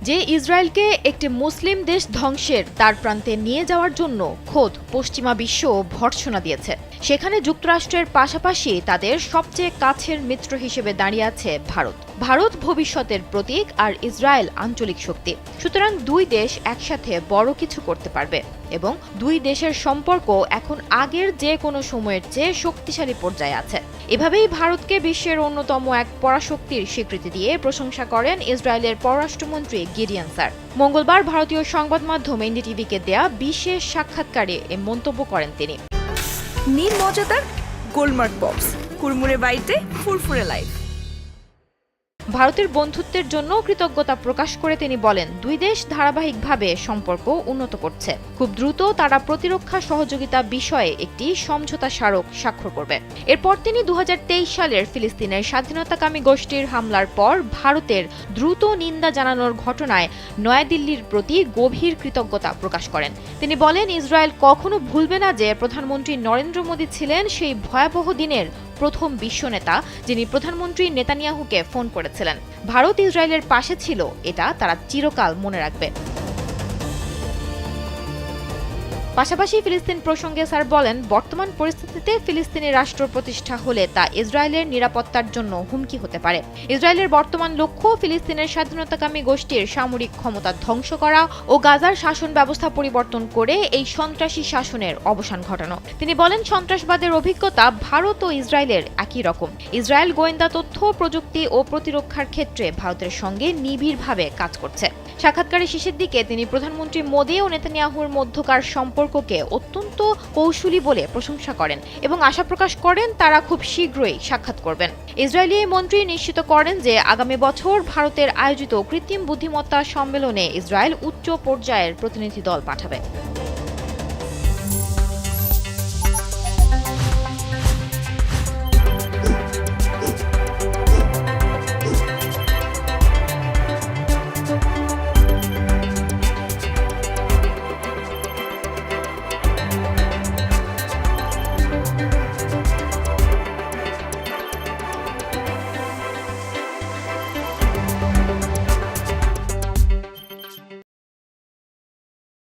যে ইসরায়েলকে একটি মুসলিম দেশ ধ্বংসের দ্বার প্রান্তে নিয়ে যাওয়ার জন্য খোদ পশ্চিমা বিশ্ব ভর্ৎসনা দিয়েছে, সেখানে যুক্তরাষ্ট্রের পাশাপাশি তাদের সবচেয়ে কাছের মিত্র হিসেবে দাঁড়িয়ে আছে ভারত। ভারত ভবিষ্যতের প্রতীক আর ইসরায়েল আঞ্চলিক শক্তি। সুতরাং দুই দেশ একসাথে বড় কিছু করতে পারবে এবং দুই দেশের সম্পর্ক এখন আগের যে কোনো সময়ের চেয়ে শক্তিশালী পর্যায়ে আছে। এভাবেই ভারতকে বিশ্বের অন্যতম এক পরাশক্তির স্বীকৃতি দিয়ে প্রশংসা করেন ইসরায়েলের পররাষ্ট্রমন্ত্রী গিডিয়ন স্যার। মঙ্গলবার ভারতীয় সংবাদ মাধ্যম এনডিটিভিকে দেয়া বিশেষ সাক্ষাৎকারে এ মন্তব্য করেন তিনি। নীল মজাদার গোলমার্ক বক্স, কুরমুরে বাইটে ফুরফুরে লাইফ। ভারতের বন্ধুত্বের জন্য কৃতজ্ঞতা প্রকাশ করে তিনি বলেন, দুই দেশ ধারাবাহিকভাবে সম্পর্ক উন্নত করছে। খুব দ্রুত তারা প্রতিরক্ষা সহযোগিতা বিষয়ে একটি সমঝোতা স্মারক স্বাক্ষর করবে। এরপর তিনি 2023 সালের ফিলিস্তিনের স্বাধীনতাকামী গোষ্ঠীর হামলার পর ভারতের দ্রুত নিন্দা জানানোর ঘটনায় নয়াদিল্লির প্রতি গভীর কৃতজ্ঞতা প্রকাশ করেন। তিনি বলেন, ইসরায়েল কখনো ভুলবে না যে প্রধানমন্ত্রী নরেন্দ্র মোদী ছিলেন সেই ভয়াবহ দিনের প্রথম বিশ্ব নেতা যিনি প্রধানমন্ত্রী নেতানিয়াহুকে ফোন করেছিলেন। ভারত ইসরায়েলের পাশে ছিল, এটা তারা চিরকাল মনে রাখবে। পাশাপাশি ফিলিস্তিন প্রসঙ্গে স্যার বলেন, বর্তমান পরিস্থিতিতে ফিলিস্তিনি রাষ্ট্র প্রতিষ্ঠা হলে তা ইসরায়েলের নিরাপত্তার জন্য হুমকি হতে পারে। ইসরায়েলের বর্তমান লক্ষ্য ফিলিস্তিনের স্বাধীনতাকামী গোষ্ঠীর সামরিক ক্ষমতা ধ্বংস করা ও গাজার শাসন ব্যবস্থা পরিবর্তন করে এই সন্ত্রাসী শাসনের অবসান ঘটানো। তিনি বলেন, সন্ত্রাসবাদের অভিজ্ঞতা ভারত ও ইসরায়েলের একই রকম। ইসরায়েল গোয়েন্দা তথ্য, প্রযুক্তি ও প্রতিরক্ষার ক্ষেত্রে ভারতের সঙ্গে নিবিড়ভাবে কাজ করছে। সাক্ষাৎকারের শেষের দিকে তিনি প্রধানমন্ত্রী মোদী ও নেতানিয়াহুর মধ্যকার সম্পর্ককে অত্যন্ত কৌশলী বলে প্রশংসা করেন এবং আশা প্রকাশ করেন তারা খুব শীঘ্রই সাক্ষাৎ করবেন। ইসরায়েলি মন্ত্রী নিশ্চিত করেন যে আগামী বছর ভারতের আয়োজিত কৃত্রিম বুদ্ধিমত্তা সম্মেলনে ইসরায়েল উচ্চ পর্যায়ের প্রতিনিধি দল পাঠাবে।